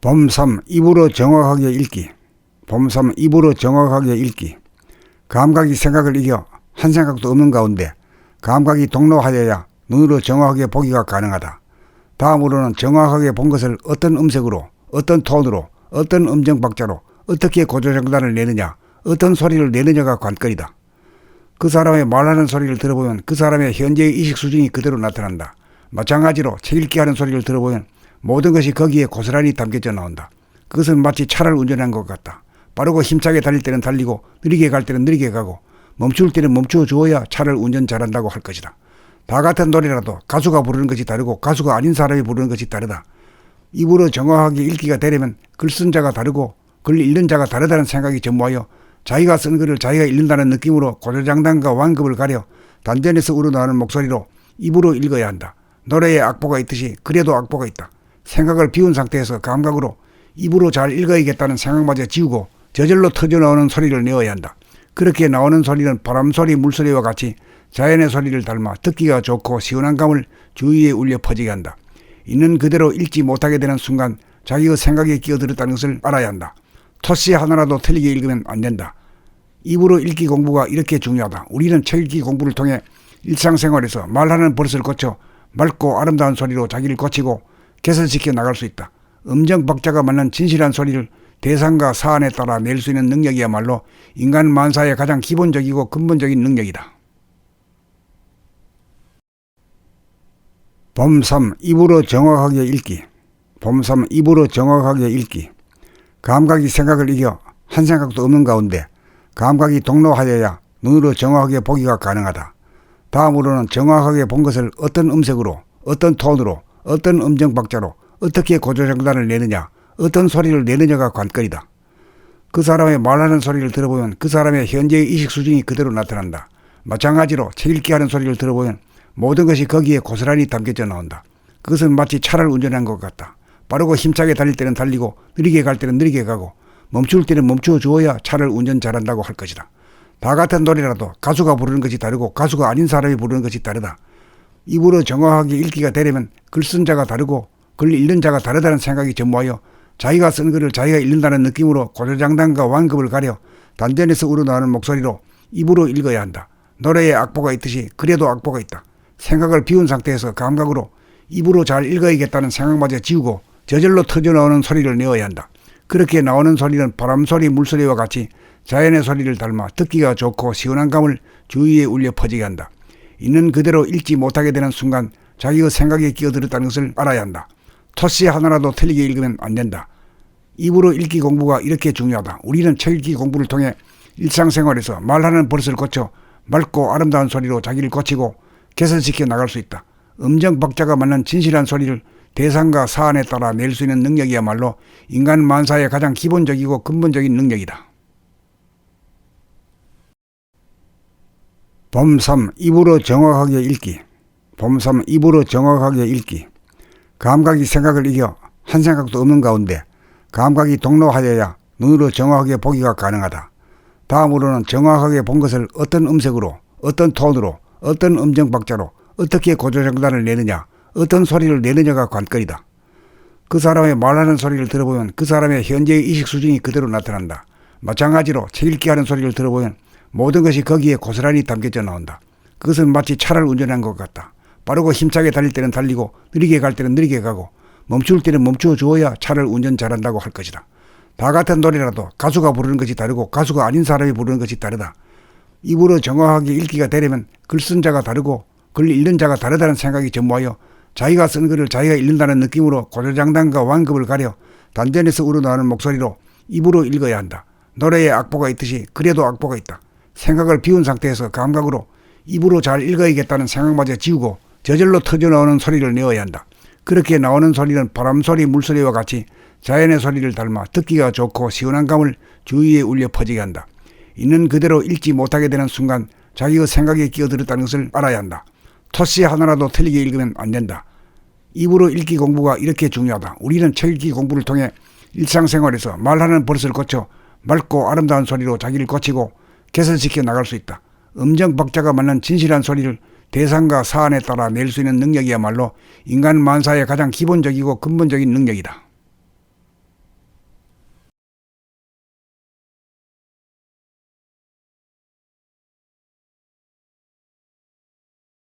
봄3 입으로 정확하게 읽기. 봄3 입으로 정확하게 읽기. 감각이 생각을 이겨 한 생각도 없는 가운데 감각이 동로하여야 눈으로 정확하게 보기가 가능하다. 다음으로는 정확하게 본 것을 어떤 음색으로, 어떤 톤으로, 어떤 음정 박자로 어떻게 고조정단을 내느냐, 어떤 소리를 내느냐가 관건이다. 그 사람의 말하는 소리를 들어보면 그 사람의 현재의 의식 수준이 그대로 나타난다. 마찬가지로 책 읽기 하는 소리를 들어보면 모든 것이 거기에 고스란히 담겨져 나온다. 그것은 마치 차를 운전한 것 같다. 빠르고 힘차게 달릴 때는 달리고 느리게 갈 때는 느리게 가고 멈출 때는 멈추어 주어야 차를 운전 잘한다고 할 것이다. 다 같은 노래라도 가수가 부르는 것이 다르고 가수가 아닌 사람이 부르는 것이 다르다. 입으로 정확하게 읽기가 되려면 글 쓴 자가 다르고 글 읽는 자가 다르다는 생각이 전무하여 자기가 쓴 글을 자기가 읽는다는 느낌으로 고조장단과 완급을 가려 단전에서 우러나오는 목소리로 입으로 읽어야 한다. 노래에 악보가 있듯이 글에도 악보가 있다. 생각을 비운 상태에서 감각으로 입으로 잘 읽어야겠다는 생각마저 지우고 저절로 터져나오는 소리를 내어야 한다. 그렇게 나오는 소리는 바람소리, 물소리와 같이 자연의 소리를 닮아 듣기가 좋고 시원한 감을 주위에 울려 퍼지게 한다. 있는 그대로 읽지 못하게 되는 순간 자기의 생각에 끼어들었다는 것을 알아야 한다. 토시 하나라도 틀리게 읽으면 안 된다. 입으로 읽기 공부가 이렇게 중요하다. 우리는 책 읽기 공부를 통해 일상생활에서 말하는 버릇을 고쳐 맑고 아름다운 소리로 자기를 고치고 개선시켜 나갈 수 있다. 음정 박자가 맞는 진실한 소리를 대상과 사안에 따라 낼 수 있는 능력이야말로 인간 만사의 가장 기본적이고 근본적인 능력이다. 봄3 입으로 정확하게 읽기. 봄3 입으로 정확하게 읽기. 감각이 생각을 이겨 한 생각도 없는 가운데 감각이 동로하여야 눈으로 정확하게 보기가 가능하다. 다음으로는 정확하게 본 것을 어떤 음색으로, 어떤 톤으로, 어떤 음정 박자로 어떻게 고조정단을 내느냐, 어떤 소리를 내느냐가 관건이다. 그 사람의 말하는 소리를 들어보면 그 사람의 현재의 의식 수준이 그대로 나타난다. 마찬가지로 책 읽기 하는 소리를 들어보면 모든 것이 거기에 고스란히 담겨져 나온다. 그것은 마치 차를 운전한 것 같다. 빠르고 힘차게 달릴 때는 달리고 느리게 갈 때는 느리게 가고 멈출 때는 멈추어 주어야 차를 운전 잘한다고 할 것이다. 다 같은 노래라도 가수가 부르는 것이 다르고 가수가 아닌 사람이 부르는 것이 다르다. 입으로 정확하게 읽기가 되려면 글 쓴 자가 다르고 글 읽는 자가 다르다는 생각이 전무하여 자기가 쓴 글을 자기가 읽는다는 느낌으로 고조장단과 완급을 가려 단전에서 우러나오는 목소리로 입으로 읽어야 한다. 노래에 악보가 있듯이 글에도 악보가 있다. 생각을 비운 상태에서 감각으로 입으로 잘 읽어야겠다는 생각마저 지우고 저절로 터져나오는 소리를 내어야 한다. 그렇게 나오는 소리는 바람소리, 물소리와 같이 자연의 소리를 닮아 듣기가 좋고 시원한 감을 주위에 울려 퍼지게 한다. 있는 그대로 읽지 못하게 되는 순간 자기의 생각에 끼어들었다는 것을 알아야 한다. 토시 하나라도 틀리게 읽으면 안 된다. 입으로 읽기 공부가 이렇게 중요하다. 우리는 책 읽기 공부를 통해 일상생활에서 말하는 버릇을 고쳐 맑고 아름다운 소리로 자기를 고치고 개선시켜 나갈 수 있다. 음정 박자가 맞는 진실한 소리를 대상과 사안에 따라 낼 수 있는 능력이야말로 인간 만사의 가장 기본적이고 근본적인 능력이다. 봄3 입으로 정확하게 읽기. 봄3 입으로 정확하게 읽기. 감각이 생각을 이겨 한 생각도 없는 가운데 감각이 동로하여야 눈으로 정확하게 보기가 가능하다. 다음으로는 정확하게 본 것을 어떤 음색으로, 어떤 톤으로, 어떤 음정 박자로 어떻게 고조정단을 내느냐, 어떤 소리를 내느냐가 관건이다. 그 사람의 말하는 소리를 들어보면 그 사람의 현재의 의식 수준이 그대로 나타난다. 마찬가지로 책 읽기 하는 소리를 들어보면 모든 것이 거기에 고스란히 담겨져 나온다. 그것은 마치 차를 운전한 것 같다. 빠르고 힘차게 달릴 때는 달리고 느리게 갈 때는 느리게 가고 멈출 때는 멈추어 주어야 차를 운전 잘한다고 할 것이다. 다 같은 노래라도 가수가 부르는 것이 다르고 가수가 아닌 사람이 부르는 것이 다르다. 입으로 정확하게 읽기가 되려면 글 쓴 자가 다르고 글 읽는 자가 다르다는 생각이 전무하여 자기가 쓴 글을 자기가 읽는다는 느낌으로 고조장단과 완급을 가려 단전에서 우러나오는 목소리로 입으로 읽어야 한다. 노래에 악보가 있듯이 글에도 악보가 있다. 생각을 비운 상태에서 감각으로 입으로 잘 읽어야겠다는 생각마저 지우고 저절로 터져나오는 소리를 내어야 한다. 그렇게 나오는 소리는 바람소리, 물소리와 같이 자연의 소리를 닮아 듣기가 좋고 시원한 감을 주위에 울려 퍼지게 한다. 있는 그대로 읽지 못하게 되는 순간 자기의 생각에 끼어들었다는 것을 알아야 한다. 토시 하나라도 틀리게 읽으면 안 된다. 입으로 읽기 공부가 이렇게 중요하다. 우리는 책 읽기 공부를 통해 일상생활에서 말하는 버릇을 고쳐 맑고 아름다운 소리로 자기를 고치고 개선시켜 나갈 수 있다. 음정 박자가 맞는 진실한 소리를 대상과 사안에 따라 낼 수 있는 능력이야말로 인간 만사의 가장 기본적이고 근본적인 능력이다.